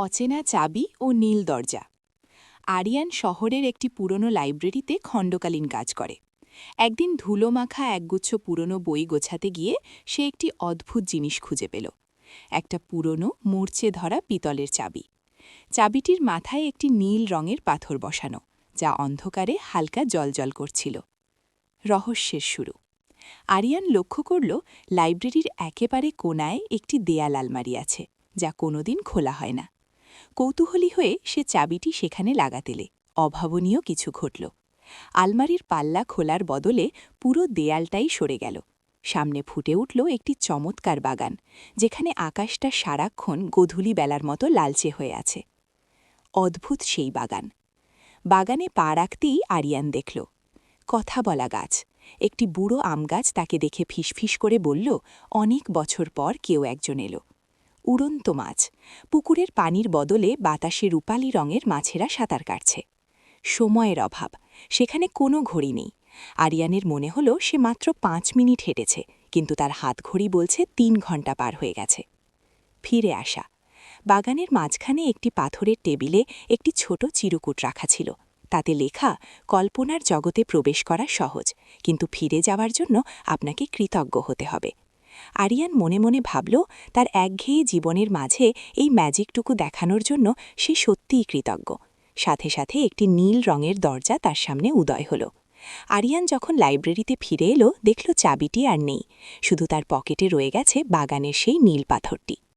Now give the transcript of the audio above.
অচেনা চাবি ও নীল দরজা। আরিয়ান শহরের একটি পুরনো লাইব্রেরিতে খণ্ডকালীন কাজ করে। একদিন ধুলোমাখা একগুচ্ছ পুরনো বই গোছাতে গিয়ে সে একটি অদ্ভুত জিনিস খুঁজে পেল। একটা পুরনো মূর্ছে ধরা পিতলের চাবি। চাবিটির মাথায় একটি নীল রঙের পাথর বসানো, যা অন্ধকারে হালকা জ্বলজ্বল করছিল। রহস্যের শুরু। আরিয়ান লক্ষ্য করল লাইব্রেরির একেবারে কোণায় একটি দেয়াল আলমারি আছে, যা কোনোদিন খোলা হয় না। কৌতূহলী হয়ে সে চাবিটি সেখানে লাগাতেলে অভাবনীয় কিছু ঘটল। আলমারির পাল্লা খোলার বদলে পুরো দেয়ালটাই সরে গেল। সামনে ফুটে উঠল একটি চমৎকার বাগান, যেখানে আকাশটা সারাক্ষণ গোধূলি বেলার মতো লালচে হয়ে আছে। অদ্ভুত সেই বাগান। বাগানে পা রাখতেই আরিয়ান দেখল কথা বলা গাছ। একটি বুড়ো আমগাছ তাকে দেখে ফিসফিস করে বলল, অনেক বছর পর কেউ একজন এলো। উড়ন্ত মাছ। পুকুরের পানির বদলে বাতাসে রূপালি রঙের মাছেরা সাঁতার কাটছে। সময়ের অভাব, সেখানে কোনো ঘড়ি নেই। আরিয়ানের মনে হল সে মাত্র 5 মিনিট হেঁটেছে, কিন্তু তার হাতঘড়ি বলছে 3 ঘন্টা পার হয়ে গেছে। ফিরে আসা। বাগানের মাঝখানে একটি পাথরের টেবিলে একটি ছোট চিরকুট রাখা ছিল। তাতে লেখা, কল্পনার জগতে প্রবেশ করা সহজ, কিন্তু ফিরে যাওয়ার জন্য আপনাকে কৃতজ্ঞ হতে হবে। আরিয়ান মনে মনে ভাবল, তার একঘেয়ে জীবনের মাঝে এই ম্যাজিকটুকু দেখানোর জন্য সে সত্যিই কৃতজ্ঞ। সাথে সাথে একটি নীল রঙের দরজা তার সামনে উদয় হল। আরিয়ান যখন লাইব্রেরিতে ফিরে এলো, দেখল চাবিটি আর নেই, শুধু তার পকেটে রয়ে গেছে বাগানের সেই নীল পাথরটি।